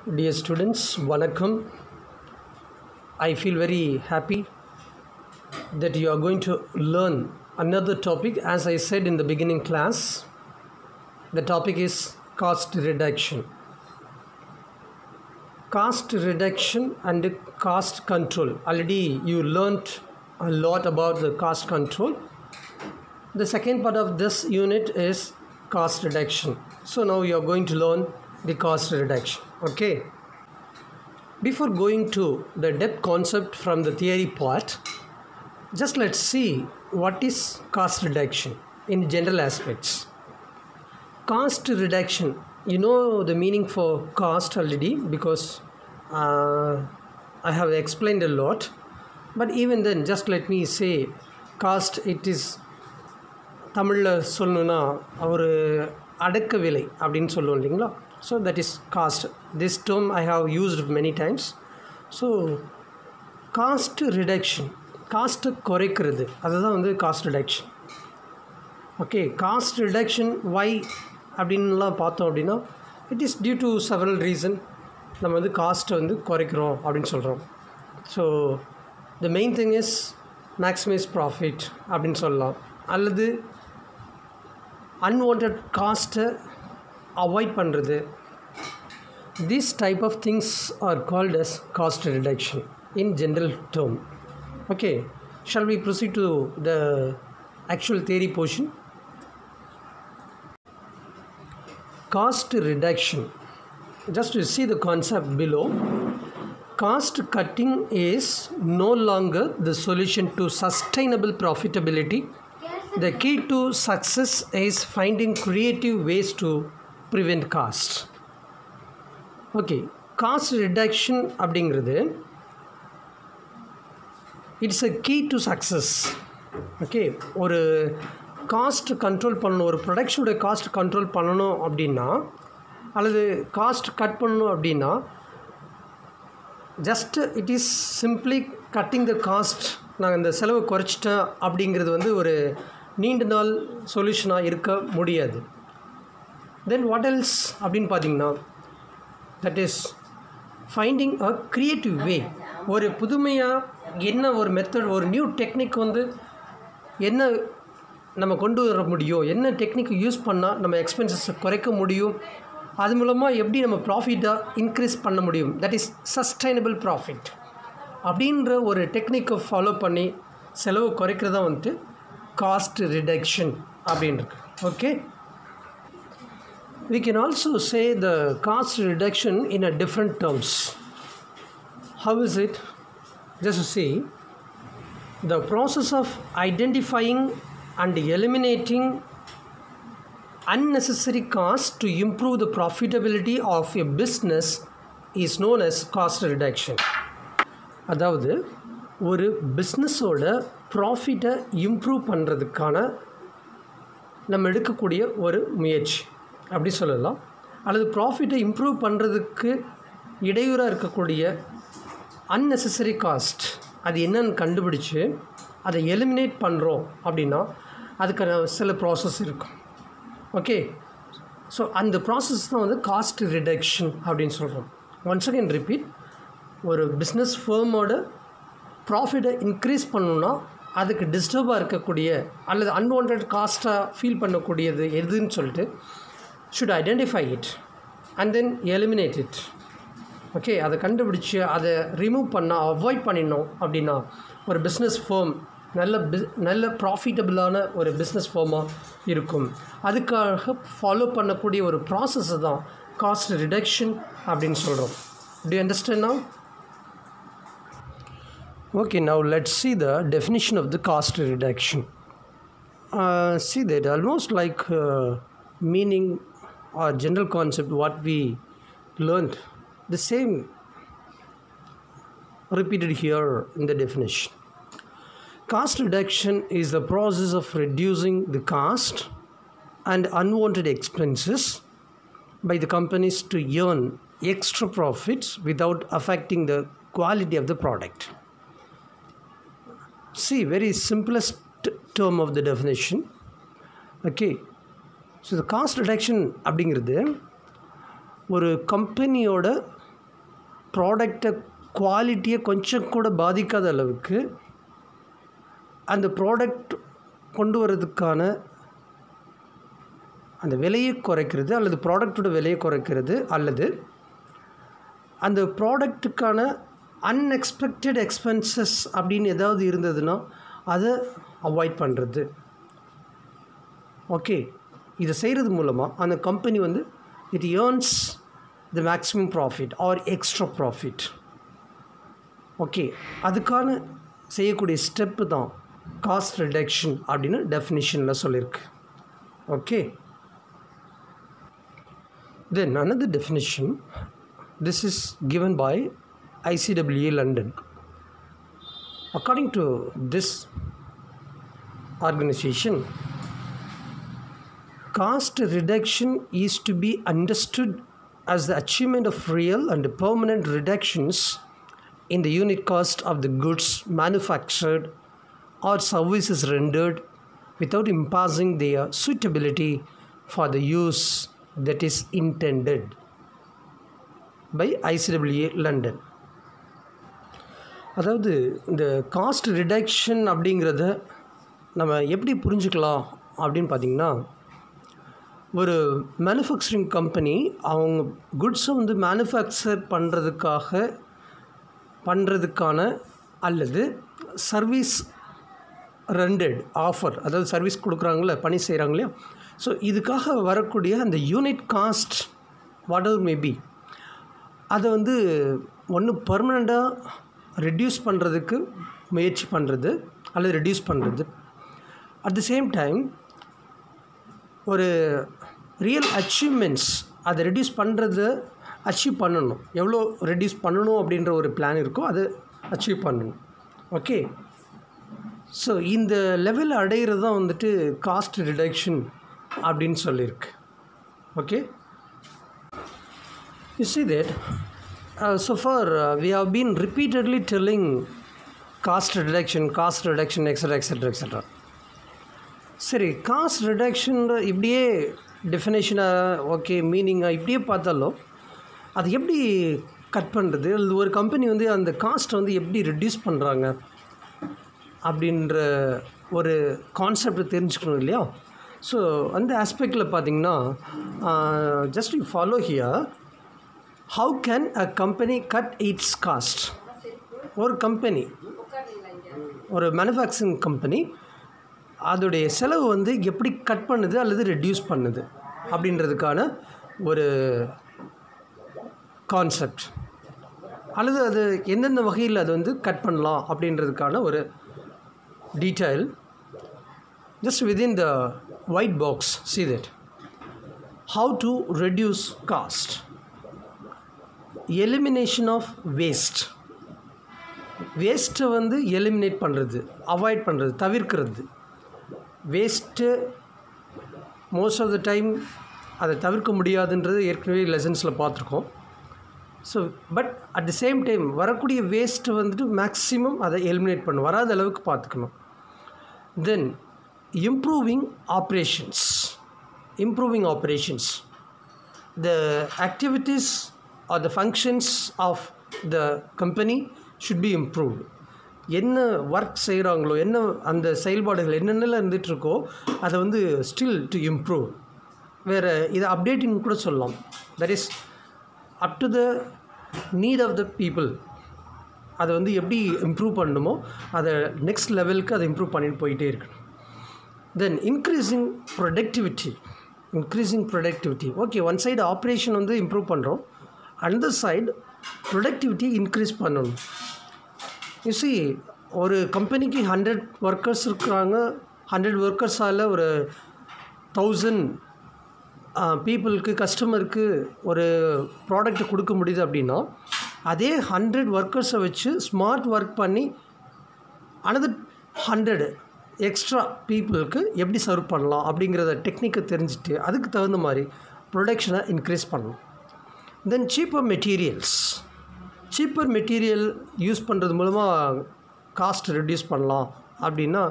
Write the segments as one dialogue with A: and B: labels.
A: Dear students, Vanakkam. I feel very happy that you are going to learn another topic. As I said in the beginning class, the topic is cost reduction. Cost reduction and cost control. Already you learnt a lot about the cost control. The second part of this unit is cost reduction. So now you are going to learn the cost reduction. Okay. Before going to the depth concept from the theory part, just let's see what is cost reduction in general aspects. Cost reduction, you know the meaning for cost already because I have explained a lot. But even then, just let me say cost, it is தமிழில் சொல்லணுன்னா ஒரு அடக்க விலை அப்படின்னு சொல்லுவோம் இல்லைங்களா. So that is cost. This term I have used many times. So cost reduction, காஸ்ட்டை குறைக்கிறது, அதுதான் வந்து cost reduction. Okay, cost reduction why அப்படின்லாம் பார்த்தோம் அப்படின்னா it is due to several reason நம்ம வந்து காஸ்ட்டை வந்து குறைக்கிறோம் அப்படின்னு சொல்கிறோம். So the main thing is maximise profit அப்படின்னு சொல்லலாம், அல்லது unwanted காஸ்ட்டை அவாய்ட் பண்ணுறது. These type of things are called as cost reduction in general term. Okay, shall we proceed to the actual theory portion? Cost reduction, just to see the concept below, cost cutting is no longer the solution to sustainable profitability. The key to success is finding creative ways to prevent cost. Okay, cost reduction அப்படிங்கிறது it's a key to success. Okay, ஒரு cost control பண்ணணும், ஒரு ப்ரொடக்ஷனுடைய cost control பண்ணணும் அப்படின்னா, அல்லது cost cut பண்ணணும் அப்படின்னா, just it is simply cutting the cost. நாங்கள் இந்த செலவை குறைச்சிட்டேன் அப்படிங்கிறது வந்து ஒரு நீண்ட நாள் சொல்யூஷனாக இருக்க முடியாது. தென் வாட் எல்ஸ் அப்படின்னு பார்த்தீங்கன்னா, that is finding a creative way. ஒரு புதுமையாக என்ன ஒரு மெத்தட், ஒரு நியூ டெக்னிக் வந்து என்ன நம்ம கொண்டு வர முடியும், என்ன டெக்னிக் யூஸ் பண்ணால் நம்ம எக்ஸ்பென்சஸை குறைக்க முடியும், அது மூலமாக எப்படி நம்ம ப்ராஃபிட்டாக இன்க்ரீஸ் பண்ண முடியும், தட் இஸ் சஸ்டைனபிள் ப்ராஃபிட் அப்படின்ற ஒரு டெக்னிக்கை ஃபாலோ பண்ணி செலவு குறைக்கிறதா வந்துட்டு காஸ்ட் ரிடக்ஷன் அப்படின்றது. Okay, we can also say the cost reduction in a different terms. How is it? Just to see the process of identifying and eliminating unnecessary costs to improve the profitability of a business is known as cost reduction. அதாவது ஒரு பிஸ்னஸோட ப்ராஃபிட்டை improve பண்ணுறதுக்கான நம்ம எடுக்கக்கூடிய ஒரு முயற்சி அப்படி சொல்லலாம், அல்லது ப்ராஃபிட்டை இம்ப்ரூவ் பண்ணுறதுக்கு இடையூறாக இருக்கக்கூடிய அன்னெசசரி காஸ்ட் அது என்னன்னு கண்டுபிடிச்சி அதை எலிமினேட் பண்ணுறோம் அப்படின்னா அதுக்கான சில ப்ராசஸ் இருக்கும். ஓகே, ஸோ அந்த ப்ராசஸ் தான் வந்து காஸ்ட் ரிடக்ஷன் அப்படின்னு சொல்கிறோம். ஒன்ஸ் அகேன் ரிப்பீட், ஒரு பிஸ்னஸ் ஃபேர்மோட ப்ராஃபிட்டை இன்க்ரீஸ் பண்ணணுன்னா அதுக்கு டிஸ்டர்பாக இருக்கக்கூடிய அல்லது அன்வான்ட் காஸ்ட்டாக ஃபீல் பண்ணக்கூடியது எதுன்னு சொல்லிட்டு should identify it and then eliminate it. Okay, அதை கண்டுபிடிச்சி அதை ரிமூவ் பண்ணால், அவாய்ட் பண்ணிடணும் அப்படின்னா ஒரு பிஸ்னஸ் ஃபேர்ம் நல்ல ப்ராஃபிட்டபிளான ஒரு பிஸ்னஸ் ஃபேர்மாக இருக்கும். அதுக்காக ஃபாலோ பண்ணக்கூடிய ஒரு ப்ராசஸ் தான் காஸ்ட் ரிடக்ஷன் அப்படின்னு சொல்கிறோம். Do you understand now? Okay, now let's see the definition of the cost reduction. See that almost like meaning or general concept what we learned, the same repeated here in the definition. Cost reduction is the process of reducing the cost and unwanted expenses by the companies to earn extra profits without affecting the quality of the product. See, very simplest term of the definition. Okay, so the cost reduction அப்படிங்கிறது ஒரு கம்பெனியோட ப்ராடக்டை குவாலிட்டியை கொஞ்சம் கூட பாதிக்காத அளவுக்கு அந்த ப்ராடக்ட் கொண்டு வரதுக்கான அந்த விலையை குறைக்கிறது, அல்லது ப்ராடக்டோட விலையை குறைக்கிறது, அல்லது அந்த ப்ராடக்ட்டுக்கான அன்எக்ஸ்பெக்டட் எக்ஸ்பென்சஸ் அப்படின்னு ஏதாவது இருந்ததுன்னா அதை அவாய்ட் பண்ணுறது. ஓகே, இதை செய்கிறது மூலமாக அந்த கம்பெனி வந்து it earns the maximum profit R extra profit. Okay, அதுக்கான செய்யக்கூடிய ஸ்டெப்பு தான் காஸ்ட் ரிடக்ஷன் அப்படின்னு டெஃபினிஷனில் சொல்லியிருக்கு. Okay, then another definition, this is given by ICWA London. According to this organization, cost reduction is to be understood as the achievement of real and permanent reductions in the unit cost of the goods manufactured or services rendered without impairing their suitability for the use that is intended by ICWA London. அதாவது இந்த cost reduction அப்படிங்கிறத நம்ம எப்படி புரிஞ்சுக்கலாம் அப்படின்னு பார்த்திங்கன்னா, ஒரு manufacturing company அவங்க குட்ஸை வந்து மேனுஃபேக்சர் பண்ணுறதுக்கான அல்லது சர்வீஸ் ரெண்டட் ஆஃபர், அதாவது சர்வீஸ் கொடுக்குறாங்களே, பணி செய்கிறாங்க இல்லையா, ஸோ இதுக்காக வரக்கூடிய அந்த unit cost what ever maybe அதை வந்து ஒன்று பர்மனெண்ட்டாக ரெடியூஸ் பண்ணுறதுக்கு முயற்சி பண்ணுறது அல்லது ரெடியூஸ் பண்ணுறது. அட் தி சேம் டைம் ஒரு ரியல் அச்சீவ்மெண்ட்ஸ் அதை ரெடியூஸ் பண்ணுறத அச்சீவ் பண்ணணும். எவ்வளோ ரெடியூஸ் பண்ணணும் அப்படின்ற ஒரு பிளான் இருக்கோ அதை அச்சீவ் பண்ணணும். ஓகே, ஸோ இந்த லெவல் அடைகிறது தான் வந்துட்டு காஸ்ட் ரிடக்ஷன் அப்படின்னு சொல்லியிருக்கு. Okay, you see that so far we have been repeatedly telling cost reduction etc. சரி, காஸ்ட் ரிடக்ஷன் இப்படியே டெஃபினேஷனாக ஓகே மீனிங்காக இப்படியே பார்த்தாலும் அது எப்படி கட் பண்ணுறது, அல்லது ஒரு கம்பெனி வந்து அந்த காஸ்ட்டை வந்து எப்படி ரெடியூஸ் பண்ணுறாங்க அப்படின்ற ஒரு கான்செப்டை தெரிஞ்சுக்கணும் இல்லையா. ஸோ அந்த ஆஸ்பெக்டில் பார்த்திங்கன்னா just you follow here, how can a company cut its cost? ஒரு கம்பெனி, ஒரு மேனுஃபேக்சரிங் கம்பெனி அதோடைய செலவு வந்து எப்படி கட் பண்ணுது அல்லது ரெடியூஸ் பண்ணுது அப்படின்றதுக்கான ஒரு கான்செப்ட், அல்லது அது எந்தெந்த வகையில் அது வந்து கட் பண்ணலாம் அப்படின்றதுக்கான ஒரு detail. Just within the white box see that how to reduce cost. Elimination of வேஸ்ட்டை வந்து எலிமினேட் பண்ணுறது, அவாய்ட் பண்ணுறது, தவிர்க்கிறது. Waste most of the time அதை தவிர்க்க முடியாதுன்றது ஏற்கனவே லெசன்ஸில் பார்த்துருக்கோம். So but at the same time வரக்கூடிய வேஸ்ட்டை வந்துட்டு மேக்ஸிமம் அதை எலிமினேட் பண்ணணும், வராத அளவுக்கு பார்த்துக்கணும். Then improving operations, the activities or the functions of the company should be improved. என்ன ஒர்க் செய்கிறாங்களோ, என்ன அந்த செயல்பாடுகள் என்னென்னலாம் இருந்துகிட்ருக்கோ அதை வந்து ஸ்டில் டு இம்ப்ரூவ். வேறு இதை அப்டேட்டிங் கூட சொல்லலாம். That is up to the need of the people. அதை வந்து எப்படி இம்ப்ரூவ் பண்ணணுமோ அதை நெக்ஸ்ட் லெவலுக்கு அதை இம்ப்ரூவ் பண்ணிட்டு போயிட்டே இருக்கணும். Then increasing productivity. Okay, one side operation வந்து இம்ப்ரூவ் பண்ணுறோம், அனதர் சைடு ப்ரொடக்டிவிட்டி இன்க்ரீஸ் பண்ணணும். யூ see, ஒரு கம்பெனிக்கு 100 ஒர்க்கர்ஸ் இருக்கிறாங்க, 100 ஒர்க்கர்ஸால் ஒரு 1000 பீப்புளுக்கு, கஸ்டமருக்கு ஒரு ப்ராடக்ட் கொடுக்க முடியுது அப்படின்னா, அதே 100 ஒர்க்கர்ஸை வச்சு ஸ்மார்ட் ஒர்க் பண்ணி அனதர் 100 எக்ஸ்ட்ரா பீப்புளுக்கு எப்படி சர்வ் பண்ணலாம் அப்படிங்கிறத டெக்னிக்கை தெரிஞ்சுட்டு அதுக்கு தகுந்த மாதிரி ப்ரொடக்ஷனை இன்க்ரீஸ் பண்ணணும். தென் சீப்பர் மெட்டீரியல் யூஸ் பண்ணுறது மூலமாக காஸ்ட் ரெடியூஸ் பண்ணலாம் அப்படின்னா,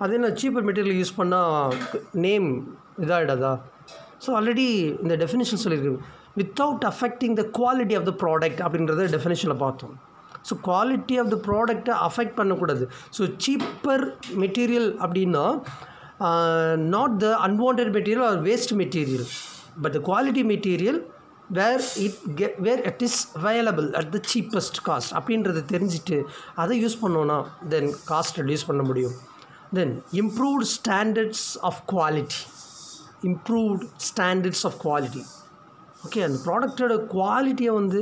A: அது என்ன சீப்பர் மெட்டீரியல் யூஸ் பண்ணால் நேம் இதாகிடாதா? ஸோ ஆல்ரெடி இந்த டெஃபினிஷன் சொல்லியிருக்கு. without affecting the quality of the product அப்படின்றத டெஃபினேஷனில் பார்த்தோம். ஸோ குவாலிட்டி ஆஃப் த ப்ராடக்டை அஃபெக்ட் பண்ணக்கூடாது. ஸோ சீப்பர் மெட்டீரியல் அப்படின்னா not the unwanted material or waste material, but the quality material where it is available at the cheapest cost அப்படின்றத தெரிஞ்சுட்டு அதை use பண்ணோன்னா தென் cost reduce பண்ண முடியும். Then improved standards of quality. Okay, அந்த ப்ராடக்டோட குவாலிட்டியை வந்து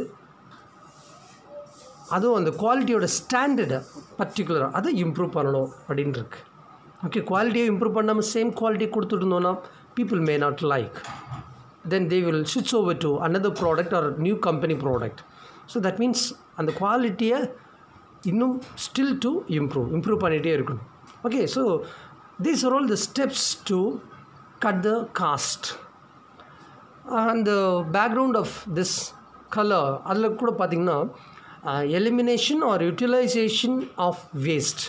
A: அதுவும் அந்த குவாலிட்டியோட ஸ்டாண்டர்டை பர்டிகுலராக அதை இம்ப்ரூவ் பண்ணணும் அப்படின்னு இருக்கு. ஓகே, குவாலிட்டியை இம்ப்ரூவ் பண்ணாமல் சேம் குவாலிட்டி கொடுத்துட்டு இருந்தோன்னா people may not like, then they will switch over to another product or new company product. So that means அந்த குவாலிட்டியை இன்னும் ஸ்டில் டு இம்ப்ரூவ் பண்ணிகிட்டே இருக்கணும். Okay, so these are all the steps to cut the cost. And the background of this color அதில் கூட பார்த்திங்கன்னா elimination or utilization of waste.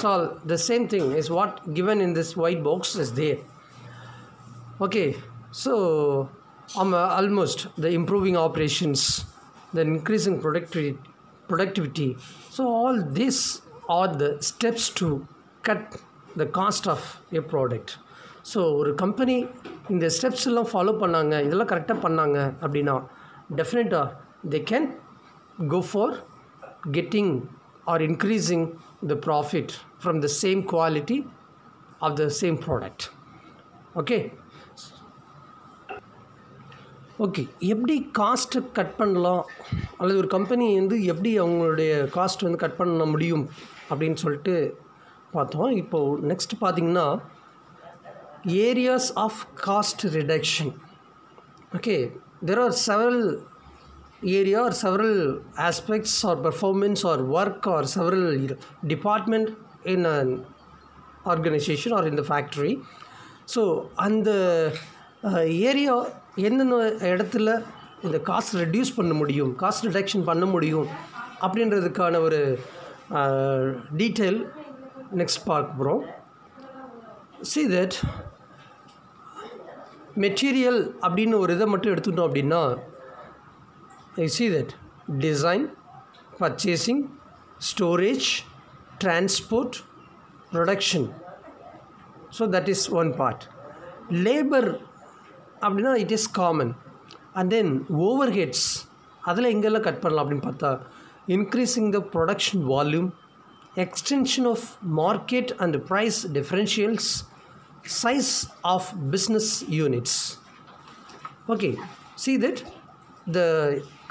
A: So the same thing is what given in this white box is there. Okay, so almost the improving operations, the increasing productivity. So all these are the steps to cut the cost of a product. So ஒரு company இந்த steps எல்லாம் follow பண்ணாங்க, இதெல்லாம் கரெக்டாக பண்ணாங்க அப்படின்னா டெஃபினட்டாக they can go for getting or increasing the profit from the same quality of the same product. Okay, எப்படி காஸ்ட்டு கட் பண்ணலாம் அல்லது ஒரு கம்பெனி வந்து எப்படி அவங்களுடைய காஸ்ட் வந்து கட் பண்ண முடியும் அப்படின்னு சொல்லிட்டு பார்த்தோம். இப்போது நெக்ஸ்ட் பார்த்திங்கன்னா areas of cost reduction. Okay, there are several area or several aspects or performance or work or several department in an organization or in the factory. So அந்த ஏரியா எந்தெந்த இடத்துல இந்த காஸ்ட் ரெடியூஸ் பண்ண முடியும், cost reduction பண்ண முடியும் அப்படின்றதுக்கான ஒரு டீட்டெயில் நெக்ஸ்ட் பார்க்க போகிறோம். see that மெட்டீரியல் அப்படின்னு ஒரு இதை மட்டும் எடுத்துக்கிட்டோம் அப்படின்னா you see that design, purchasing, storage, transport, production. So that is one part. Labor அப்படின்னா it is common. And then overheads அதில் எங்கெல்லாம் கட் பண்ணலாம் அப்படின்னு பார்த்தா increasing the production volume, extension of market and price differentials, size of business units. Okay, see that the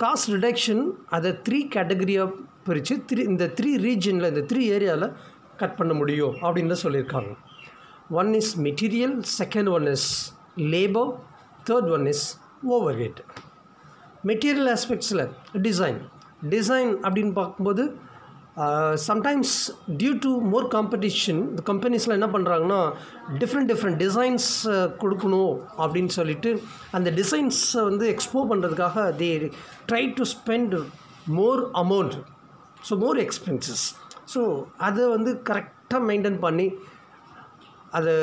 A: cost reduction அதை 3 கேட்டகரியாக பிரித்து இந்த 3 ரீஜனில் இந்த 3 ஏரியாவில் கட் பண்ண முடியும் அப்படின்னு தான் சொல்லியிருக்காங்க. One is material, second one is labour, third one is overhead. Material ஆஸ்பெக்ட்ஸில் டிசைன் அப்படின்னு பார்க்கும்போது sometimes due to more competition இந்த கம்பெனிஸில் என்ன பண்ணுறாங்கன்னா டிஃப்ரெண்ட் டிசைன்ஸ் கொடுக்கணும் அப்படின்னு சொல்லிட்டு அந்த டிசைன்ஸை வந்து எக்ஸ்போ பண்ணுறதுக்காக they try to spend more amount, so more expenses. So அதை வந்து கரெக்டாக மெயின்டைன் பண்ணி அதை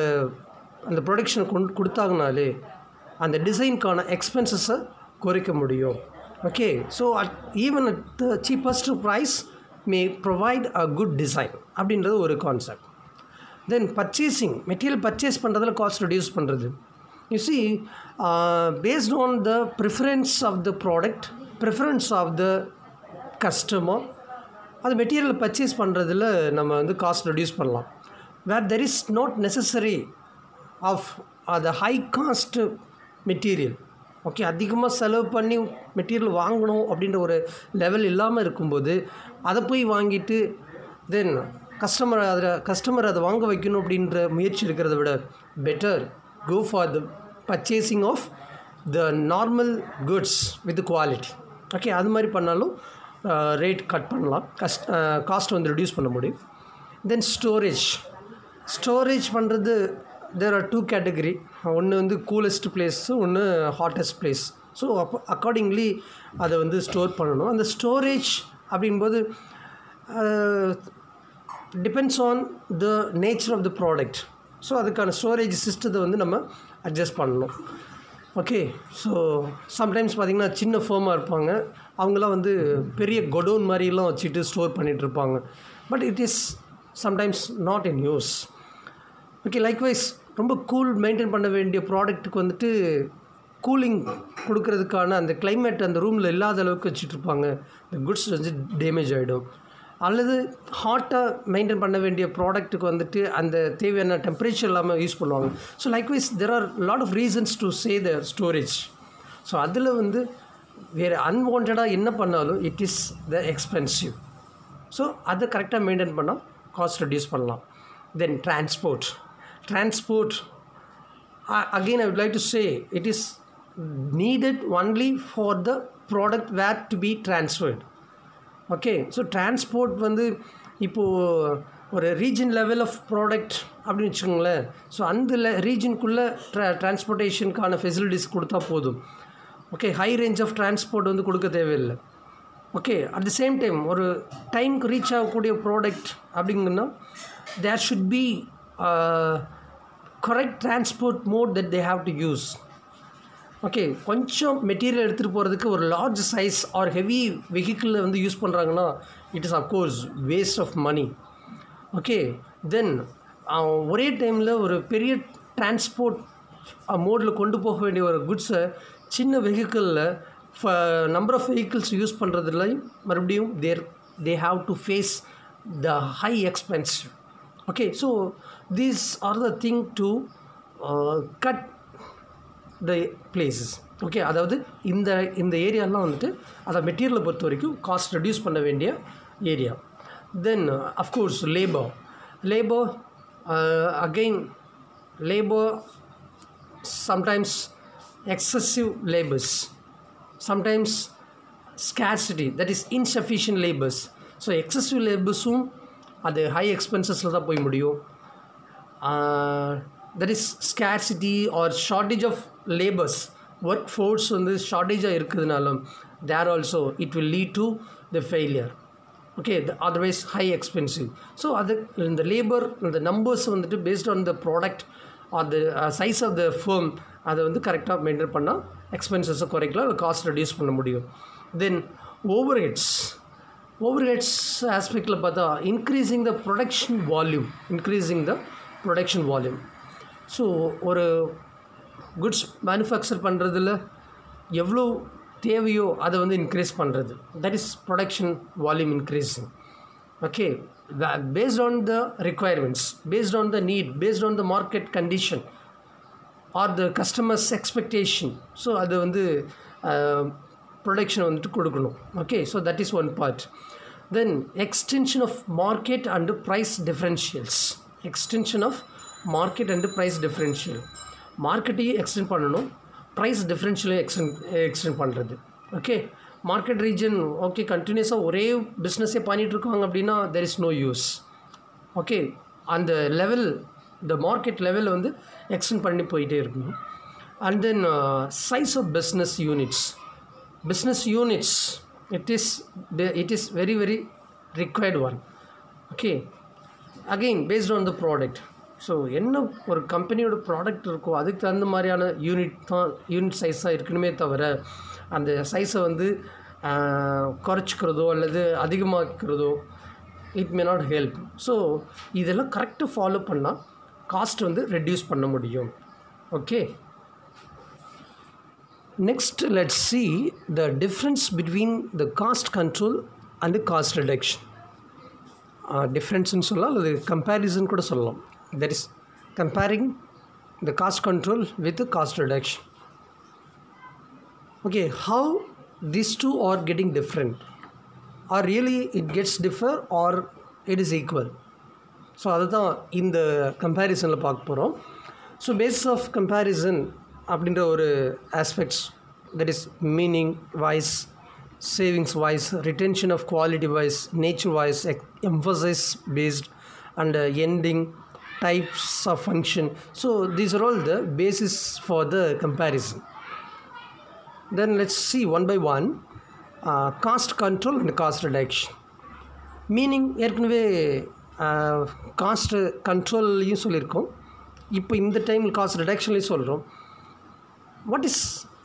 A: அந்த ப்ரொடக்ஷனை கொடுத்தாங்கனாலே அந்த டிசைனுக்கான எக்ஸ்பென்சஸை குறைக்க முடியும். Okay, so even at the cheapest price may provide a good design அப்படின்றது ஒரு concept. Then purchasing, material purchase பண்ணுறதுல காஸ்ட் ரெடியூஸ் பண்ணுறது. You see based on the preference of the product, preference of the customer, அது material purchase பண்ணுறதுல நம்ம வந்து cost reduce பண்ணலாம். Where there is not necessary of the high cost material. Okay, அதிகமாக செலவு பண்ணி மெட்டீரியல் வாங்கணும் அப்படின்ற ஒரு லெவல் இல்லாமல் இருக்கும்போது அதை போய் வாங்கிட்டு தென் கஸ்டமர் அதை வாங்க வைக்கணும் அப்படின்ற முயற்சி இருக்கிறத விட better go for the purchasing of the normal goods with quality. Okay, அது மாதிரி பண்ணாலும் ரேட் கட் பண்ணலாம், காஸ்ட் வந்து ரெடியூஸ் பண்ண முடியும். தென் ஸ்டோரேஜ் பண்ணுறது there are 2 category. ஒன்று வந்து கூலஸ்ட் பிளேஸு, ஒன்று ஹாட்டஸ்ட் பிளேஸ். ஸோ அக்கார்டிங்லி அதை வந்து ஸ்டோர் பண்ணணும். அந்த ஸ்டோரேஜ் அப்படின்போது depends on the nature of the product. So அதுக்கான ஸ்டோரேஜ் சிஸ்டத்தை வந்து நம்ம அட்ஜஸ்ட் பண்ணணும். ஓகே. ஸோ சம்டைம்ஸ் பார்த்திங்கன்னா சின்ன ஃபேமாக இருப்பாங்க, அவங்களாம் வந்து பெரிய கொடவுன் மாதிரிலாம் வச்சுட்டு ஸ்டோர் பண்ணிகிட்ருப்பாங்க. But it is sometimes not in use. Okay. Likewise ரொம்ப கூல் மெயின்டைன் பண்ண வேண்டிய ப்ராடக்ட்டுக்கு வந்துட்டு கூலிங் கொடுக்கறதுக்கான அந்த கிளைமேட் அந்த ரூமில் இல்லாத அளவுக்கு வச்சுட்ருப்பாங்க. இந்த குட்ஸ் வந்து டேமேஜ் ஆகிடும். அல்லது ஹாட்டாக மெயின்டைன் பண்ண வேண்டிய ப்ராடக்ட்டுக்கு வந்துட்டு அந்த தேவையான டெம்பரேச்சர் இல்லாமல் யூஸ் பண்ணுவாங்க. So likewise there are lot of reasons to say the storage. So அதில் வந்து வேறு அன்வான்டாக என்ன பண்ணாலும் it is the expensive. So அதை கரெக்டாக மெயின்டைன் பண்ணால் காஸ்ட் ரெடியூஸ் பண்ணலாம். Then transport. Again I would like to say it is needed only for the product where to be transferred. Okay. So transport வந்து இப்போது ஒரு ரீஜன் லெவல் ஆஃப் ப்ராடக்ட் அப்படின்னு வச்சுக்கோங்களேன். So அந்த ரீஜனுக்குள்ளே டிரான்ஸ்போர்ட்டேஷனுக்கான ஃபெசிலிட்டிஸ் கொடுத்தா போதும். Okay. High range of transport வந்து கொடுக்க தேவையில்லை. Okay. At the same time ஒரு டைமுக்கு ரீச் ஆகக்கூடிய ப்ராடக்ட் அப்படிங்கன்னா there should be correct transport mode that they have to use. Okay. கொஞ்சம் மெட்டீரியல் எடுத்துகிட்டு போகிறதுக்கு ஒரு லார்ஜ் சைஸ் ஆர் ஹெவி வெஹிக்கிளில் வந்து யூஸ் பண்ணுறாங்கன்னா it is of course waste of money. Okay. Then ஒரே டைமில் ஒரு பெரிய டிரான்ஸ்போர்ட் மோடில் கொண்டு போக வேண்டிய ஒரு குட்ஸை சின்ன வெஹிக்கிளில் நம்பர் ஆஃப் வெஹிக்கிள்ஸ் யூஸ் பண்ணுறதுல மறுபடியும் they have to face the high expense. Okay, so these are the thing to cut the places. Okay. அதாவது இந்த ஏரியாலாம் வந்துட்டு அதை மெட்டீரியலை பொறுத்த வரைக்கும் காஸ்ட் ரெடியூஸ் பண்ண வேண்டிய area. Then of course labour again labour sometimes excessive labours, sometimes scarcity, that is insufficient labours. So excessive லேபர்ஸும் அது ஹை எக்ஸ்பென்சஸில் தான் போய் முடியும். That is scarcity or shortage of labours, work force வந்து ஷார்ட்டேஜாக இருக்குதுனாலும் there also it will lead to the failure. Okay. Otherwise high expensive. So அது இந்த லேபர் இந்த நம்பர்ஸ் வந்துட்டு based on the product or the size of the firm அதை வந்து கரெக்டாக மெயின்டைன் பண்ணால் எக்ஸ்பென்சஸை குறைக்கலாம், அதை காஸ்ட் ரெடியூஸ் பண்ண முடியும். தென் ஓவர்ஹெட்ஸ் ஆஸ்பெக்டில் பார்த்தா increasing the production volume. So ஒரு குட்ஸ் மேனுஃபேக்சர் பண்ணுறதுல எவ்வளோ தேவையோ அதை வந்து இன்க்ரீஸ் பண்ணுறது, that is production volume increasing. Okay. Based on the requirements, based on the need, based on the market condition or the customers expectation. So அது வந்து ப்ரொடக்ஷனை வந்துட்டு கொடுக்கணும். Okay. So that is one part. Then extension of market and price differentials. மார்க்கெட்டையும் extend பண்ணணும், ப்ரைஸ் டிஃப்ரென்ஷியலையும் extend பண்ணுறது. ஓகே. மார்க்கெட் ரீஜன் ஓகே கண்டினியூஸாக ஒரே பிஸ்னஸே பண்ணிகிட்ருக்காங்க அப்படின்னா there is no use. Okay. அந்த லெவல் இந்த மார்க்கெட் லெவலில் வந்து எக்ஸ்டெண்ட் பண்ணி போயிட்டே இருக்கணும். And then size of business units it is very very required one. Okay. Again based on the product. So என்ன ஒரு கம்பெனியோட ப்ராடக்ட் இருக்கோ அதுக்கு தகுந்த மாதிரியான யூனிட் சைஸாக இருக்கணுமே தவிர அந்த சைஸை வந்து குறைச்சிக்கிறதோ அல்லது அதிகமாக்கிறதோ it may not help. So இதெல்லாம் கரெக்டாக ஃபாலோ பண்ணால் காஸ்ட் வந்து ரெடியூஸ் பண்ண முடியும். Okay. Next, let's see the difference between the cost control and the cost reduction. Difference in சொல்லலாம் அல்லது comparison கூட சொல்லலாம். That is comparing the cost control with the cost reduction. Okay, how these two are getting different, or really it gets differ or it is equal. So அதுதான் இந்த கம்பேரிசனில் பார்க்க போகிறோம். So basis of comparison அப்படின்ற ஒரு aspects, that is meaning wise, savings wise, retention of quality wise, nature wise, emphasise based and ending types of function. So these are all the basis for the comparison. Then let's see one by one. Cost control and cost reduction. Meaning ஏற்கனவே cost கண்ட்ரோல்லையும் சொல்லியிருக்கோம், இப்போ இந்த டைமில் cost ரிடக்ஷன்லையும் சொல்கிறோம். What is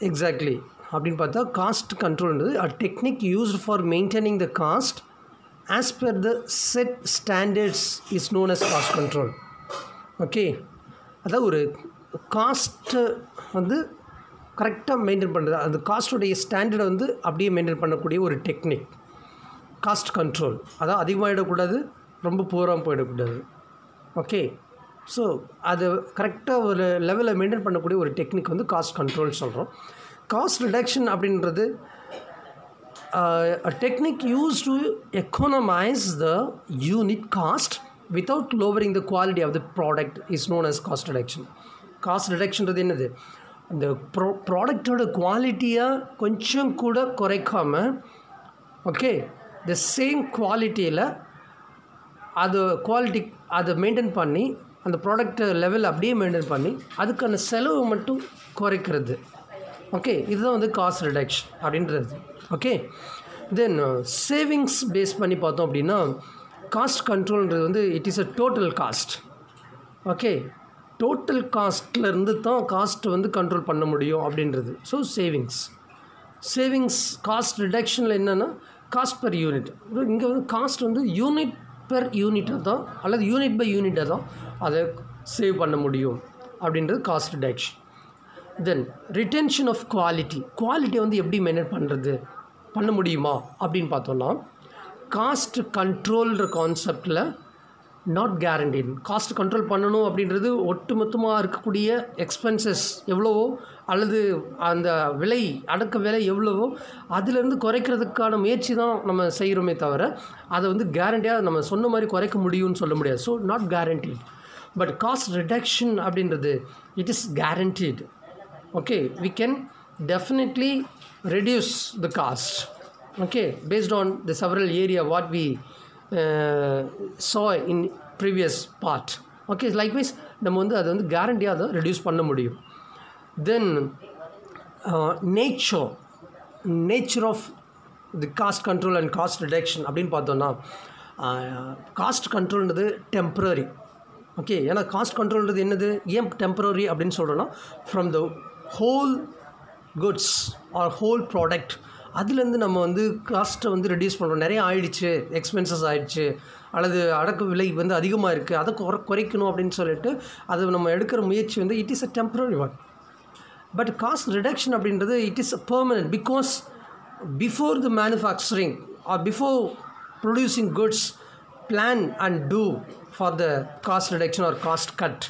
A: exactly அப்படின்னு பார்த்தா cost கண்ட்ரோல்ன்றது a technique used for maintaining the cost as per the set standards is known as cost control. Okay, அதாவது ஒரு காஸ்ட்டை வந்து கரெக்டாக மெயின்டைன் பண்ணுறது, அந்த காஸ்ட்டுடைய ஸ்டாண்டர்டை வந்து அப்படியே மெயின்டைன் பண்ணக்கூடிய ஒரு டெக்னிக் காஸ்ட் கண்ட்ரோல். அதாவது அதிகமாகிடக்கூடாது, ரொம்ப பூராக போயிடக்கூடாது. ஓகே, ஸோ அது கரெக்டாக ஒரு லெவலில் மெயின்டைன் பண்ணக்கூடிய ஒரு டெக்னிக் வந்து காஸ்ட் கண்ட்ரோல் சொல்கிறோம். காஸ்ட் ரிடக்ஷன் அப்படின்றது a technique used to economize the unit cost without lowering the quality of the product is known as cost reduction. Cost reduction என்னது, அந்த ப்ராடக்டோட குவாலிட்டியை கொஞ்சம் கூட குறைக்காமல், ஓகே, த சேம் குவாலிட்டியில் அது குவாலிட்டி அதை மெயின்டைன் பண்ணி அந்த ப்ராடக்ட் லெவல் அப்படியே மெயின்டைன் பண்ணி அதுக்கான செலவு மட்டும் குறைக்கிறது. ஓகே, இதுதான் வந்து காஸ்ட் ரிடக்ஷன் அப்படின்றது. ஓகே, தென் சேவிங்ஸ் பேஸ் பண்ணி பார்த்தோம் அப்படின்னா காஸ்ட் கண்ட்ரோல்ன்றது வந்து it is a total cost. Okay, total காஸ்ட்லேருந்து தான் காஸ்ட் வந்து கண்ட்ரோல் பண்ண முடியும் அப்படின்றது. ஸோ சேவிங்ஸ் காஸ்ட் ரிடக்ஷனில் என்னென்னா காஸ்ட் பெர் யூனிட். இங்கே வந்து காஸ்ட் வந்து யூனிட் பெர் யூனிட்டாக தான் அல்லது யூனிட் பை யூனிட்டாக தான் அதை சேவ் பண்ண முடியும் அப்படின்றது cost reduction. Then retention of குவாலிட்டியை வந்து எப்படி மெயின்டைன் பண்ண முடியுமா அப்படின்னு பார்த்தோன்னா காஸ்ட் கண்ட்ரோல்ன்ற கான்செப்டில் நாட் கேரண்டீட். காஸ்ட் கண்ட்ரோல் பண்ணணும் அப்படின்றது ஒட்டுமொத்தமாக இருக்கக்கூடிய எக்ஸ்பென்சஸ் எவ்வளவோ அல்லது அந்த அடக்க விலை எவ்வளவோ அதிலேருந்து குறைக்கிறதுக்கான முயற்சி தான் நம்ம செய்கிறோமே தவிர அதை வந்து கேரண்டியாக நம்ம சொன்ன மாதிரி குறைக்க முடியும்னு சொல்ல முடியாது. So not guaranteed. But cost reduction அப்படின்றது it is guaranteed. Okay, we can definitely reduce the cost, okay, based on the several area what we saw in previous part. Okay, likewise நம்ம வந்து அதை வந்து கேரண்டியாக அதை ரெடியூஸ் பண்ண முடியும். Then nature of the cost control and cost reduction அப்படின்னு பார்த்தோன்னா cost கண்ட்ரோல்ன்றது டெம்ப்ரரி. ஓகே, ஏன்னா காஸ்ட் கண்ட்ரோல்ன்றது என்னது, ஏன் டெம்ப்ரரி அப்படின்னு சொல்கிறோன்னா from the whole goods or whole product அதுலேருந்து நம்ம வந்து காஸ்ட்டை வந்து ரெடியூஸ் பண்ணுறோம். நிறைய ஆயிடுச்சு, எக்ஸ்பென்சஸ் ஆகிடுச்சு அல்லது அடக்க விலை வந்து அதிகமாக இருக்குது, அதை குறைக்கணும் அப்படின்னு சொல்லிட்டு அதை நம்ம எடுக்கிற முயற்சி வந்து it is a temporary one. But cost reduction அப்படின்றது it is a permanent. Because before the manufacturing or before producing goods plan and do for the cost reduction or cost cut.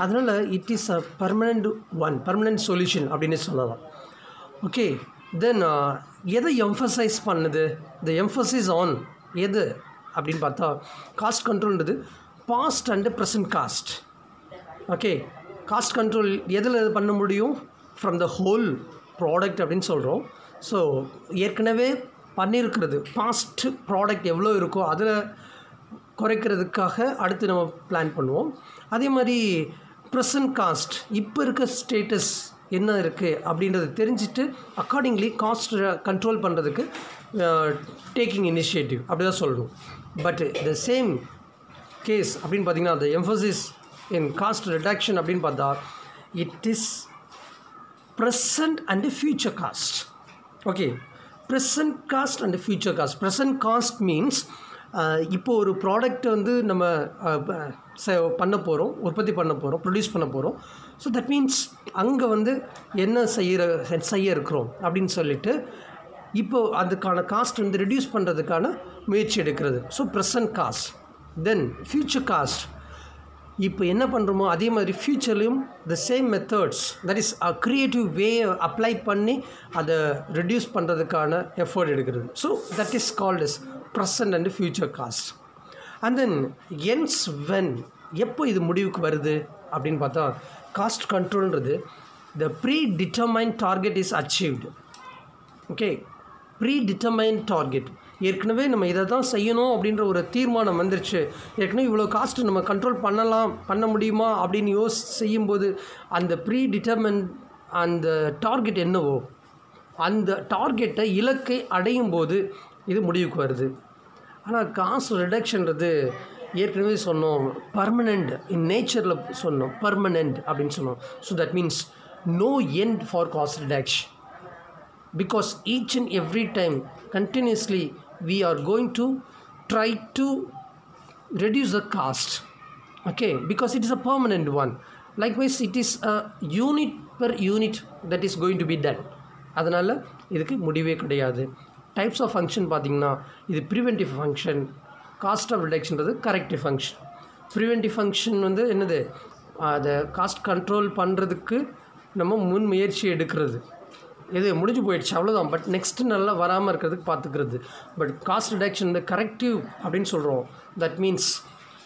A: அதனால் it is a permanent solution அப்படின்னு சொல்லலாம். Okay, தென் எதை emphasize பண்ணுது, த Mphasis on எது அப்படின்னு பார்த்தா cost கண்ட்ரோல்ன்றது past and present cost. Okay, cost control எதில் பண்ண முடியும், ஃப்ரம் த ஹோல் ப்ராடக்ட் அப்படின்னு சொல்கிறோம். ஸோ ஏற்கனவே பண்ணியிருக்கிறது பாஸ்ட் ப்ராடக்ட் எவ்வளோ இருக்கோ அதில் குறைக்கிறதுக்காக அடுத்து நம்ம பிளான் பண்ணுவோம். அதே மாதிரி ப்ரெசன்ட் காஸ்ட் இப்போ இருக்க ஸ்டேட்டஸ் என்ன இருக்குது அப்படின்றத தெரிஞ்சுட்டு அக்கார்டிங்லி காஸ்ட் கண்ட்ரோல் பண்ணுறதுக்கு டேக்கிங் இனிஷியேட்டிவ் அப்படி தான் சொல்லணும். பட் த சேம் கேஸ் அப்படின்னு பார்த்திங்கன்னா த எம்ஃபசிஸ் இன் காஸ்ட் ரிடக்ஷன் அப்படின்னு பார்த்தா it is present and future cost. Okay, present cost and future cost. Present cost means இப்போது ஒரு ப்ராடக்ட் வந்து நம்ம பண்ண போகிறோம், உற்பத்தி பண்ண போகிறோம், ப்ரொடியூஸ் பண்ண போகிறோம். ஸோ தட் மீன்ஸ் அங்கே வந்து என்ன செய்ய இருக்கிறோம் அப்படின்னு சொல்லிட்டு இப்போது அதுக்கான காஸ்ட் வந்து ரெடியூஸ் பண்ணுறதுக்கான முயற்சி எடுக்கிறது. So present cost. Then future cost, இப்போ என்ன பண்ணுறோமோ அதே மாதிரி ஃப்யூச்சர்லேயும் the same methods, that is a creative way apply பண்ணி அதை ரெடியூஸ் பண்ணுறதுக்கான எஃபர்ட் எடுக்கிறது. So that is called is present and future cost. And then ends when, எப்போ இது முடிவுக்கு வருது அப்படின்னு பார்த்தா காஸ்ட் கண்ட்ரோல்ன்றது the predetermine target is achieved. Okay, predetermine target, ஏற்கனவே நம்ம இதை தான் செய்யணும் அப்படின்ற ஒரு தீர்மானம் வந்துருச்சு, ஏற்கனவே இவ்வளோ காஸ்ட்டு நம்ம கண்ட்ரோல் பண்ண முடியுமா அப்படின்னு செய்யும்போது அந்த ப்ரீ டிட்டர்மைன் அந்த டார்கெட் என்னவோ அந்த டார்கெட்டை இலக்கை அடையும் போது இது முடிவுக்கு வருது. ஆனால் காஸ்ட் ரிடக்ஷன்றது ஏற்கனவே சொன்னோம் பர்மனெண்ட் இன் நேச்சரில் சொன்னோம், பர்மனெண்ட் அப்படின்னு சொன்னோம். So that means no end for cost reduction, because each and every time continuously we are going to try to reduce the cost, okay, because it is a permanent one. Likewise, it is a unit per unit that is going to be done. அதனால் இதுக்கு முடிவே கிடையாது. Types of function பார்த்திங்கன்னா இது preventive function, cost of ரிடக்ஷன்றது corrective function. Preventive function வந்து என்னது, அதை காஸ்ட் கண்ட்ரோல் பண்ணுறதுக்கு நம்ம முன் முயற்சி எடுக்கிறது. இது முடிஞ்சு போயிடுச்சு அவ்வளோதான், பட் நெக்ஸ்ட்டு நல்லா வராமல் இருக்கிறதுக்கு பார்த்துக்கிறது. பட் காஸ்ட் ரிடக்ஷன் இந்த கரெக்டிவ் அப்படின்னு சொல்கிறோம். தட் மீன்ஸ்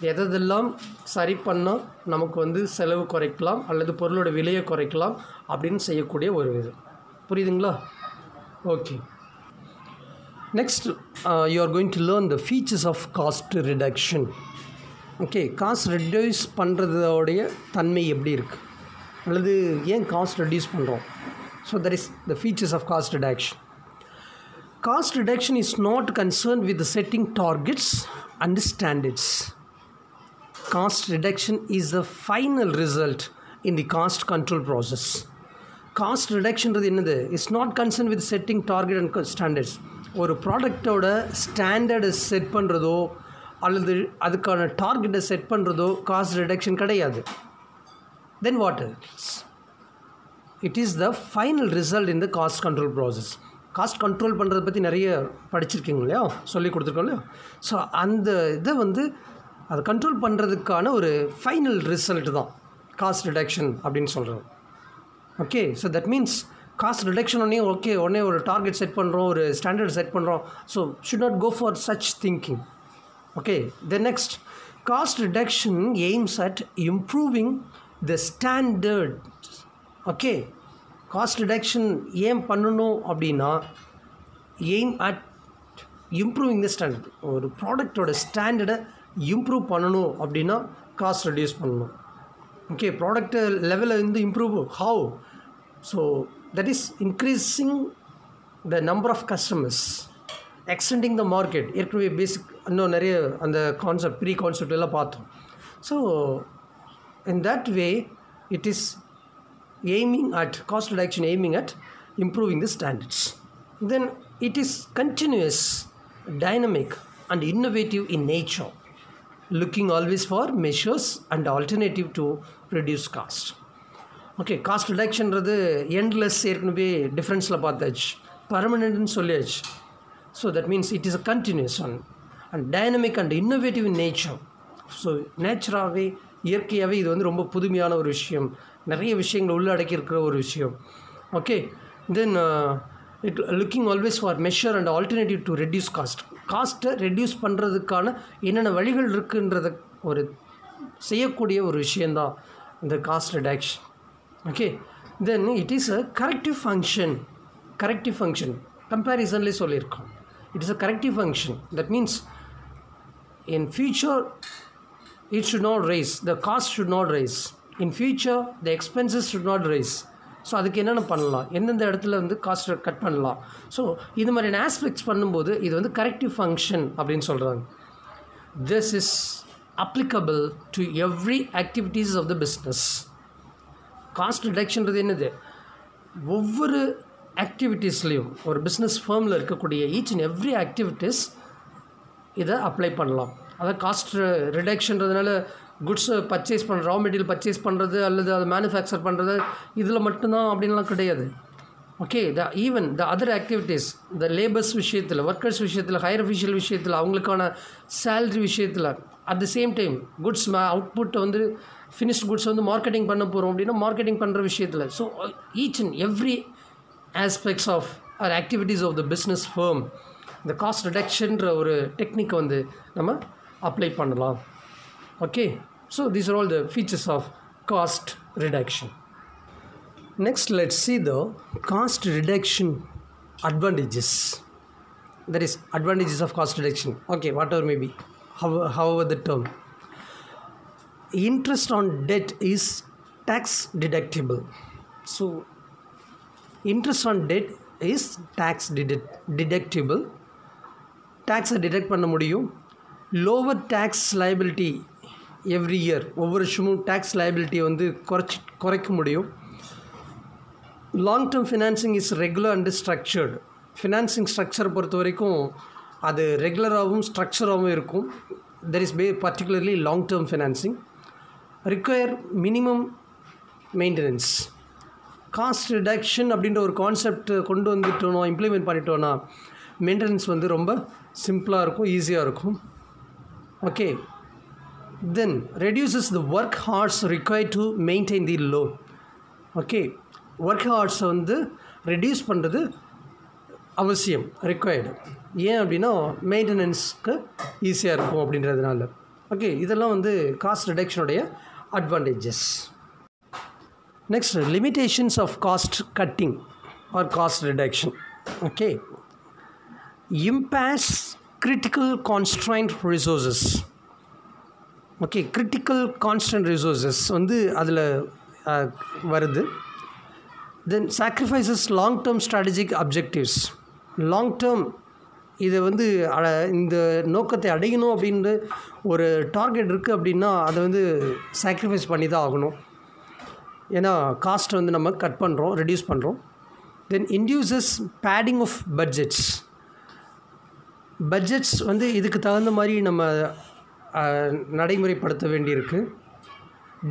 A: எதெல்லாம் சரி பண்ணால் நமக்கு வந்து செலவு குறைக்கலாம் அல்லது பொருளோட விலையை குறைக்கலாம் அப்படின்னு செய்யக்கூடிய ஒரு இது. புரியுதுங்களா? Okay. Next you are going to learn the features of cost reduction. Okay, cost reduce பண்ணுறதோடைய தன்மை எப்படி இருக்குது அல்லது ஏன் காஸ்ட் ரெடியூஸ் பண்ணுறோம். So that is the features of cost reduction. Cost reduction is not concerned with the setting targets and standards. Cost reduction is the final result in the cost control process. Cost reduction is not concerned with setting target and standards. ஒரு ப்ராடக்டோட ஸ்டாண்டர்டை set பண்ணுறதோ அல்லது அதுக்கான டார்கெட்டை set பண்ணுறதோ cost reduction கிடையாது. Then what is it is the final result in the cost control process. Cost control பண்ணுறதை பற்றி நிறைய படிச்சிருக்கீங்க இல்லையா, சொல்லி கொடுத்துருக்கோம் இல்லையா. ஸோ அந்த இதை வந்து அதை கண்ட்ரோல் பண்ணுறதுக்கான ஒரு ஃபைனல் ரிசல்ட் தான் காஸ்ட் ரிடக்ஷன் அப்படின்னு சொல்கிறோம். Okay, so that means cost reduction உடனே ஒரு டார்கெட் செட் பண்ணுறோம், ஒரு ஸ்டாண்டர்ட் செட் பண்ணுறோம். So should not go for such thinking. Okay, then next cost reduction aims at improving the standard. Okay, cost reduction ஏன் பண்ணணும் அப்படின்னா aim at improving the standard. ஒரு ப்ராடக்டோட ஸ்டாண்டர்டை இம்ப்ரூவ் பண்ணணும் அப்படின்னா காஸ்ட் ரெடியூஸ் பண்ணணும். ஓகே, ப்ராடக்ட் லெவலில் வந்து improve how? So that is increasing the number of customers, extending the market. ஏற்கனவே பேசிக் இன்னும் நிறைய அந்த கான்செப்ட் ப்ரீ கான்செப்ட் எல்லாம் பார்த்தோம். So in that way it is aiming at cost reduction, aiming at improving the standards. Then it is continuous, dynamic and innovative in nature, looking always for measures and alternative to reduce cost. Okay, cost reduction ரது endless ஏற்கனவே டிஃப்ரென்ஸில் பார்த்தாச்சு, பர்மனெண்ட்னு சொல்லியாச்சு. So that means it is a continuous one and dynamic and innovative in nature. ஸோ நேச்சராகவே இயற்கையாகவே இது வந்து ரொம்ப புதுமையான ஒரு விஷயம், நிறைய விஷயங்கள் உள்ளடக்கி இருக்கிற ஒரு விஷயம். Okay, then it looking always for measure and alternative to reduce cost. காஸ்ட்டை ரெடியூஸ் பண்ணுறதுக்கான என்னென்ன வழிகள் இருக்குன்றத ஒரு செய்யக்கூடிய ஒரு விஷயந்தான் இந்த cost reduction. Okay, then it is a corrective function. Corrective function கம்பேரிசன்லேயே சொல்லியிருக்கோம். It is a corrective function. That means in future it should not rise, the cost should not rise. In future the expenses should not rise. So அதுக்கு என்னென்ன பண்ணலாம், எந்தெந்த இடத்துல வந்து காஸ்ட்டை cut பண்ணலாம். ஸோ இது மாதிரியான ஆஸ்பெக்ட்ஸ் பண்ணும்போது இது வந்து கரெக்டிவ் ஃபங்க்ஷன் அப்படின்னு சொல்கிறாங்க. This is applicable to every activities of the business. Cost ரிடக்ஷன்றது என்னது, ஒவ்வொரு ஆக்டிவிட்டீஸ்லேயும் ஒரு பிஸ்னஸ் ஃபர்மில் இருக்கக்கூடிய ஈச் அண்ட் எவ்ரி ஆக்டிவிட்டீஸ் இதை அப்ளை பண்ணலாம். அதாவது காஸ்ட் ரிடக்ஷன்றதுனால குட்ஸை பர்ச்சேஸ் பண்ணுற, ரா மெட்டீரியல் பர்ச்சேஸ் பண்ணுறது அல்லது அதை மேனுஃபேக்சர் பண்ணுறது இதில் மட்டும்தான் அப்படின்லாம் கிடையாது. Okay, even the other activities, the labours விஷயத்தில், ஒர்க்கர்ஸ் விஷயத்தில், ஹையர் அஃபிஷியல் விஷயத்தில், அவங்களுக்கான சேல்ரி விஷயத்தில், at the same time goods அவுட்புட்டை வந்து ஃபினிஷ்ட் குட்ஸ் வந்து மார்க்கெட்டிங் பண்ண போகிறோம் அப்படின்னா மார்க்கெட்டிங் பண்ணுற விஷயத்தில். So each and every aspects of our activities of the business firm இந்த காஸ்ட் ரிடக்ஷன்ற ஒரு டெக்னிக்கை வந்து நம்ம அப்ளை பண்ணலாம். Okay, so these are all the features of cost reduction. Next let's see the cost reduction advantages. That is advantages of cost reduction. Okay, whatever may be, however the term. Interest on debt is tax deductible. So interest on debt is tax deductible. டேக்ஸை detect பண்ண முடியும். Lower tax liability every year, ஒவ்வொரு வருஷமும் tax லைபிலிட்டியை வந்து குறைக்க முடியும். Long term financing is regular and structured. Financing ஸ்ட்ரக்சரை பொறுத்த வரைக்கும் அது ரெகுலராகவும் ஸ்ட்ரக்சராகவும் இருக்கும். There is particularly long term financing. Require minimum maintenance. Cost reduction அப்படின்ற ஒரு கான்செப்ட் கொண்டு வந்துட்டோம், இம்ப்ளிமெண்ட் பண்ணிட்டோன்னா மெயின்டெனன்ஸ் வந்து ரொம்ப சிம்பிளாக இருக்கும், ஈஸியாக இருக்கும். Okay, then reduces the work horse required to maintain the loan. Okay, work ஹார்ஸை வந்து ரெடியூஸ் பண்ணுறது அவசியம், ரிக்வயர்டு. ஏன் அப்படின்னா மெயின்டெனன்ஸ்க்கு ஈஸியாக இருக்கும் அப்படின்றதுனால. ஓகே, இதெல்லாம் வந்து காஸ்ட் ரிடக்ஷனுடைய advantages. Next, limitations of cost cutting or cost reduction. Okay, impairs critical constraint resources. Okay, critical constant resources வந்து அதில் வருது. Then sacrifices long term strategic objectives. Long term இதை வந்து இந்த நோக்கத்தை அடையணும் அப்படின்ற ஒரு டார்கெட் இருக்குது அப்படின்னா அதை வந்து சாக்ரிஃபைஸ் பண்ணி தான் ஆகணும். ஏன்னா காஸ்ட்டை வந்து நம்ம கட் பண்ணுறோம், ரெடியூஸ் பண்ணுறோம். Then induces padding of budgets. Budgets வந்து இதுக்கு தகுந்த மாதிரி நம்ம நடைமுறைப்படுத்த வேண்டியிருக்கு.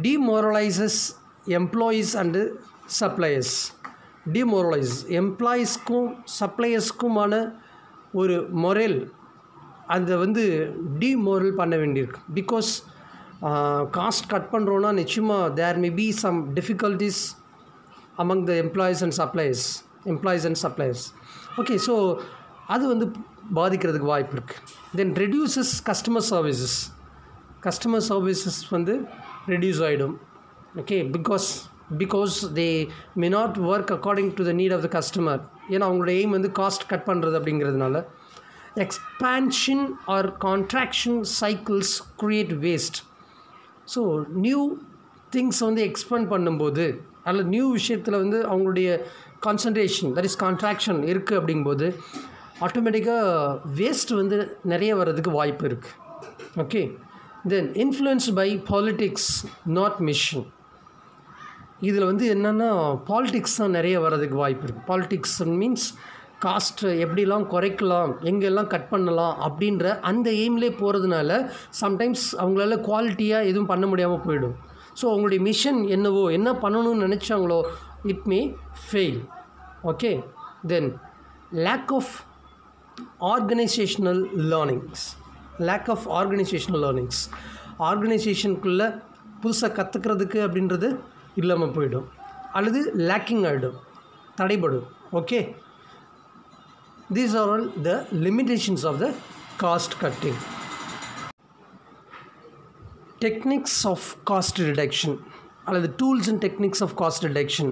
A: Demoralises employees and suppliers. Demoralise எம்ப்ளாயீஸ்க்கும் சப்ளையர்ஸ்க்குமான ஒரு மொரல் அதை வந்து டிமோரல் பண்ண வேண்டியிருக்கு. பிகாஸ் காஸ்ட் கட் பண்ணுறோன்னா நிச்சயமாக there may be some difficulties among the employees and suppliers. Okay, so அது வந்து பாதிக்கிறதுக்கு வாய்ப்பு இருக்குது. தென் ரெடியூசஸ் கஸ்டமர் சர்வீசஸ் வந்து ரெடியூஸ் ஆகிடும். Okay, because they may not work according to the need of the customer. ஏன்னா அவங்களோட எய்ம் வந்து காஸ்ட் கட் பண்ணுறது அப்படிங்கிறதுனால. Expansion or contraction cycles create waste. So new things வந்து எக்ஸ்பேண்ட் பண்ணும்போது அல்லது நியூ விஷயத்தில் வந்து அவங்களுடைய கான்சன்ட்ரேஷன், தட் இஸ் கான்ட்ராக்ஷன் இருக்குது அப்படிங்கும்போது ஆட்டோமேட்டிக்காக வேஸ்ட் வந்து நிறைய வர்றதுக்கு வாய்ப்பு இருக்குது. Okay, then influenced by politics not mission. இதில் வந்து என்னென்னா பாலிட்டிக்ஸ் தான் நிறைய வர்றதுக்கு வாய்ப்பு இருக்குது. பாலிட்டிக்ஸ் மீன்ஸ் காஸ்ட் எப்படிலாம் குறைக்கலாம், எங்கெல்லாம் கட் பண்ணலாம் அப்படின்ற அந்த எய்ம்லே போகிறதுனால சம்டைம்ஸ் அவங்களால குவாலிட்டியாக எதுவும் பண்ண முடியாமல் போயிடும். ஸோ அவங்களுடைய மிஷன் என்னவோ, என்ன பண்ணணும்னு நினச்சாங்களோ, it may fail. Okay, then lack of organisational learnings. ஆர்கனைசேஷனுக்குள்ளே புதுசாக கற்றுக்கிறதுக்கு அப்படின்றது இல்லாமல் போயிடும், அல்லது லேக்கிங் ஆகிடும், தடைபடும். Okay, these are all the limitations of the cost cutting. Techniques of cost reduction அல்லது tools and techniques of cost reduction.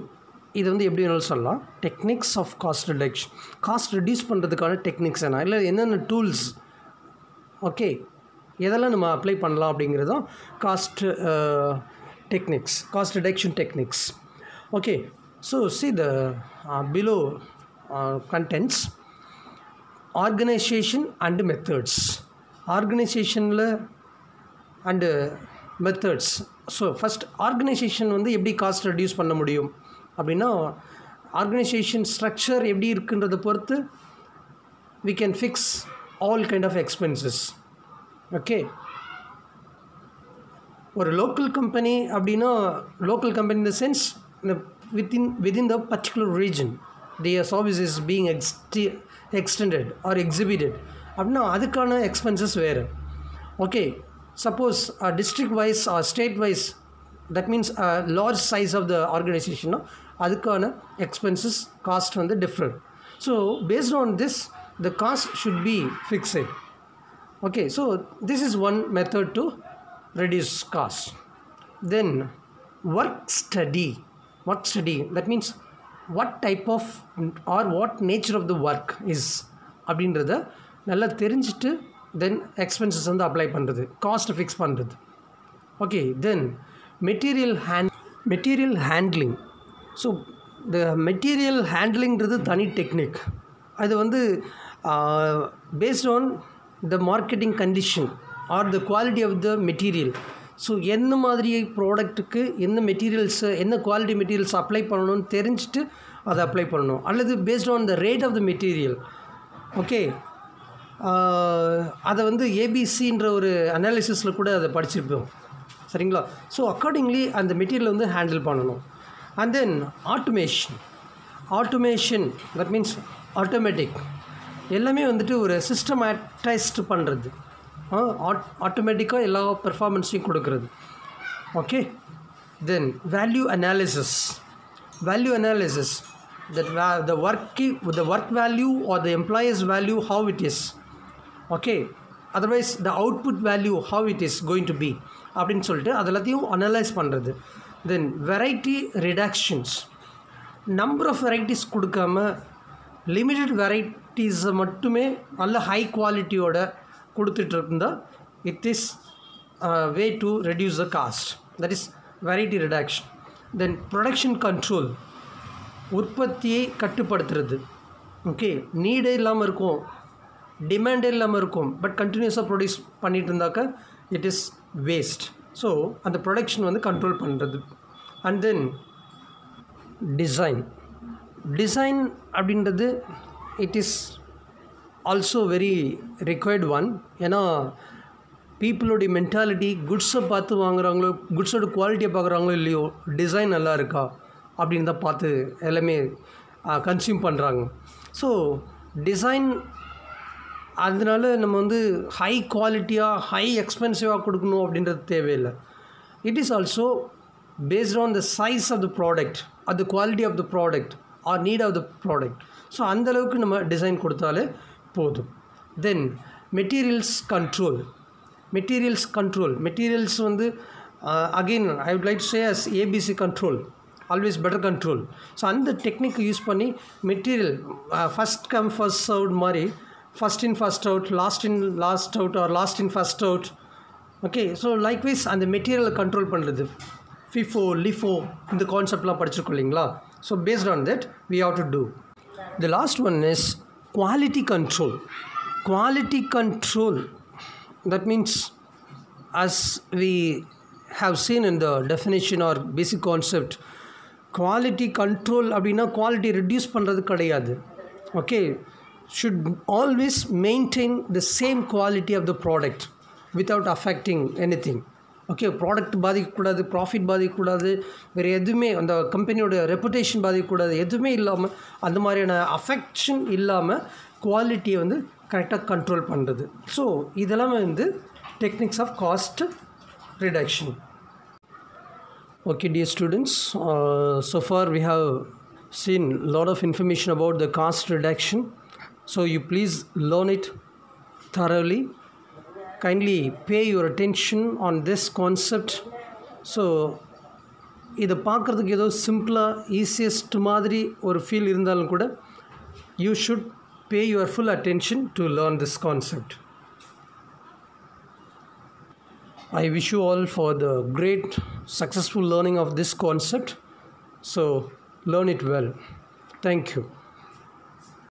A: இது வந்து எப்படி வேணாலும் சொல்லலாம். Techniques of cost reduction, cost reduce பண்ணுறதுக்கான டெக்னிக்ஸ் என்ன, இல்லை என்னென்ன டூல்ஸ், ஓகே, எதெல்லாம் நம்ம அப்ளை பண்ணலாம் அப்படிங்கிறதும் cost techniques, cost reduction techniques. Okay, so see the below contents. Organisation and methods. ஆர்கனைசேஷனில் and methods. So first organisation வந்து எப்படி காஸ்ட் ரெடியூஸ் பண்ண முடியும் அப்படின்னா, ஆர்கனைசேஷன் ஸ்ட்ரக்சர் எப்படி இருக்குன்றதை பொறுத்து we can fix all kind of expenses. Okay, ஒரு லோக்கல் கம்பெனி அப்படின்னா, local company in the sense within the particular region their service is being extended or exhibited அப்படின்னா அதுக்கான எக்ஸ்பென்சஸ் வேறு. Okay, suppose district wise or state wise, that means large size of the ஆர்கனைசேஷன்னா அதுக்கான expenses cost வந்து different. So based on this the cost should be fixed. Okay, so this is one method to reduce cost. Then work study, that means what type of or what nature of the work is அப்படின்றத நல்லா தெரிஞ்சுட்டு then expenses வந்து apply பண்ணுறது, cost fix பண்ணுறது. Okay, then material handling. So இந்த material ஹேண்ட்லிங்கிறது தனி technique. அது வந்து based on the marketing condition or the quality of the material. So என்ன மாதிரி ப்ராடக்ட்டுக்கு என்ன மெட்டீரியல்ஸு என்ன குவாலிட்டி மெட்டீரியல்ஸ் அப்ளை பண்ணணும்னு தெரிஞ்சுட்டு அதை அப்ளை பண்ணணும், அல்லது based on the rate of the material. Okay, அதை வந்து ஏபிசின்ற ஒரு அனாலிசிஸில் கூட அதை படிச்சிருப்போம், சரிங்களா? ஸோ அக்கார்டிங்லி அந்த மெட்டீரியல் வந்து ஹேண்டில் பண்ணணும். And then automation that means automatic எல்லாமே வந்துட்டு ஒரு சிஸ்டமேட்டைஸ்டு பண்ணுறது, ஆட்டோமேட்டிக்காக எல்லா பெர்ஃபார்மன்ஸையும் கொடுக்குறது. Okay, then value analysis that the work value or the employee's value, how it is. Okay, otherwise the output value how it is going to be அப்படின்னு சொல்லிட்டு அதெல்லாத்தையும் அனலைஸ் பண்ணுறது. Then variety reductions, number of varieties கொடுக்காம limited வெரைட்டிஸை மட்டுமே நல்ல high குவாலிட்டியோட கொடுத்துட்டு இருந்தால் it is way to reduce the cost, that is variety reduction. Then production control, உற்பத்தியை கட்டுப்படுத்துறது. ஓகே, நீடே இல்லாமல் இருக்கும், டிமாண்டே இல்லாமல் இருக்கும், பட் கண்டினியூஸாக ப்ரொடியூஸ் பண்ணிகிட்டு இருந்தாக்க இட் இஸ் வேஸ்ட். ஸோ அந்த ப்ரொடக்ஷன் வந்து கண்ட்ரோல் பண்ணுறது. அண்ட் தென் டிசைன் அப்படின்றது it is also very required one. ஏன்னா பீப்புளோடைய மென்டாலிட்டி குட்ஸை பார்த்து வாங்குறாங்களோ, குட்ஸோட குவாலிட்டியை பார்க்குறாங்களோ இல்லையோ, டிசைன் நல்லா இருக்கா அப்படின்னு தான் பார்த்து எல்லாமே கன்சியூம் பண்ணுறாங்க. ஸோ டிசைன் அதனால நம்ம வந்து ஹை குவாலிட்டியாக ஹை எக்ஸ்பென்சிவாக கொடுக்கணும் அப்படின்றது தேவையில்லை. It is also based on the size of the product, அது quality of the product or need of the product. So அந்தளவுக்கு நம்ம டிசைன் கொடுத்தாலே போதும். தென் மெட்டீரியல்ஸ் வந்து again I would like to say as ABC control, always better control. So அந்த technique use பண்ணி material first come first served மாதிரி, first in first out, last in last out or last in first out. Okay, so likewise அந்த மெட்டீரியலை control பண்ணுறது, FIFO லிஃபோ இந்த கான்செப்ட்லாம் படிச்சிருக்கோம் இல்லைங்களா? So based on that we have to do. The last one is quality control. That means, as we have seen in the definition or basic concept, quality control அப்படின்னா quality reduce பண்ணுறது கிடையாது. Okay, should always maintain the same quality of the product without affecting anything. Okay, product பாதிக்கக்கூடாது, profit பாதிக்கக்கூடாது, வேறு எதுவுமே அந்த கம்பெனியோட reputation பாதிக்கக்கூடாது, எதுவுமே இல்லாமல் அந்த மாதிரியான அஃபெக்ஷன் இல்லாமல் குவாலிட்டியை வந்து கரெக்டாக கண்ட்ரோல் பண்ணுறது. ஸோ இதெல்லாம் வந்து techniques of cost reduction. Okay, dear students, so far we have seen a lot of information about the cost reduction. So you please learn it thoroughly. Kindly pay your attention on this concept. So இதை பார்க்குறதுக்கு ஏதோ சிம்பிளாக easiest மாதிரி ஒரு feel இருந்தாலும் கூட you should pay your full attention to learn this concept. I wish you all for the great successful learning of this concept. So learn it well. Thank you.